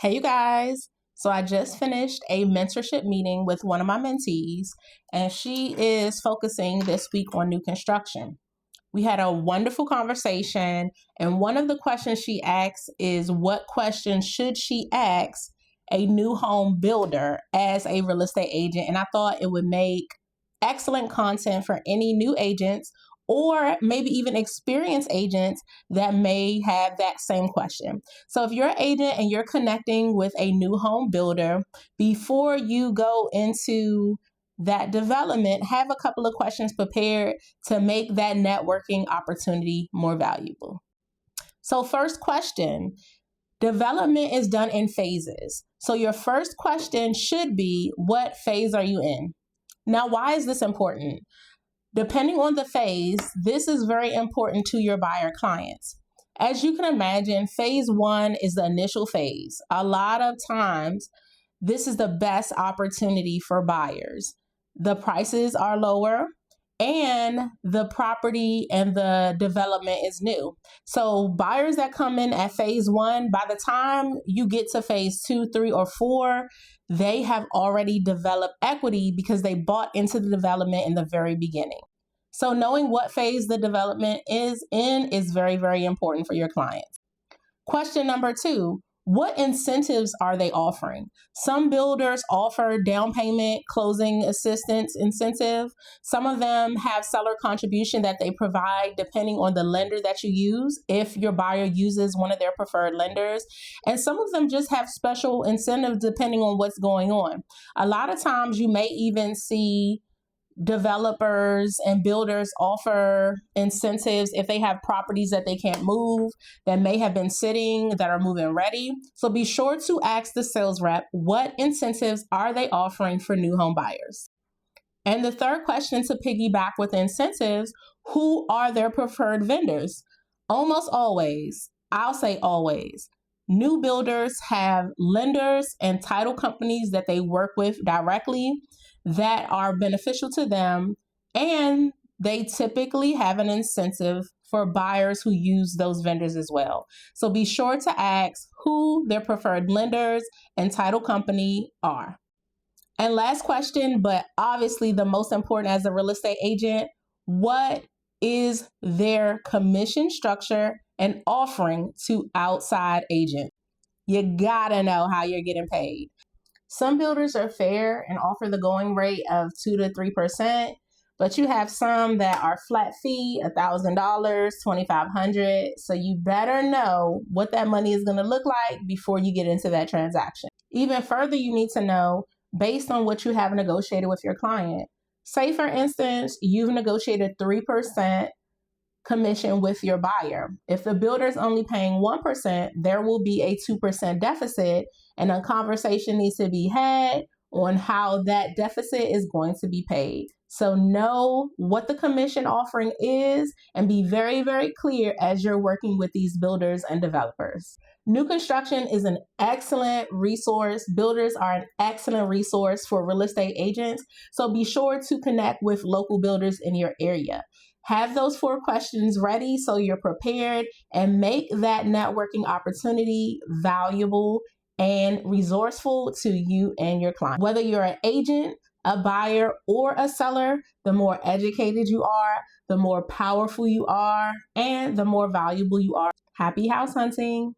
Hey, you guys. So I just finished a mentorship meeting with one of my mentees, and she is focusing this week on new construction. We had a wonderful conversation, and one of the questions she asks is what questions should she ask a new home builder as a real estate agent? And I thought it would make excellent content for any new agents or maybe even experienced agents that may have that same question. So if you're an agent and you're connecting with a new home builder, before you go into that development, have a couple of questions prepared to make that networking opportunity more valuable. So first question, development is done in phases. So your first question should be, what phase are you in? Now, why is this important? Depending on the phase, this is very important to your buyer clients. As you can imagine, phase one is the initial phase. A lot of times, this is the best opportunity for buyers. The prices are lower and the property and the development is new. So buyers that come in at phase one, by the time you get to phase 2, 3, or 4, they have already developed equity because they bought into the development in the very beginning. So knowing what phase the development is in is very, very important for your clients. Question number 2, what incentives are they offering? Some builders offer down payment, closing assistance incentive. Some of them have seller contribution that they provide depending on the lender that you use, if your buyer uses one of their preferred lenders. And some of them just have special incentives depending on what's going on. A lot of times you may even see developers and builders offer incentives if they have properties that they can't move, that may have been sitting, that are move-in ready. So be sure to ask the sales rep, what incentives are they offering for new home buyers? And the third question, to piggyback with incentives, who are their preferred vendors? Almost always, I'll say always, new builders have lenders and title companies that they work with directly that are beneficial to them, and they typically have an incentive for buyers who use those vendors as well. So be sure to ask who their preferred lenders and title company are. And last question, but obviously the most important as a real estate agent, what is their commission structure and offering to outside agents? You gotta know how you're getting paid. Some builders are fair and offer the going rate of 2 to 3%, but you have some that are flat fee, $1,000, $2,500. So you better know what that money is going to look like before you get into that transaction. Even further, you need to know based on what you have negotiated with your client. Say, for instance, you've negotiated 3% commission with your buyer. If the builder is only paying 1%, there will be a 2% deficit, and a conversation needs to be had on how that deficit is going to be paid. So know what the commission offering is and be very, very clear as you're working with these builders and developers. New construction is an excellent resource. Builders are an excellent resource for real estate agents. So be sure to connect with local builders in your area. Have those 4 questions ready so you're prepared, and make that networking opportunity valuable and resourceful to you and your client. Whether you're an agent, a buyer, or a seller, the more educated you are, the more powerful you are, and the more valuable you are. Happy house hunting!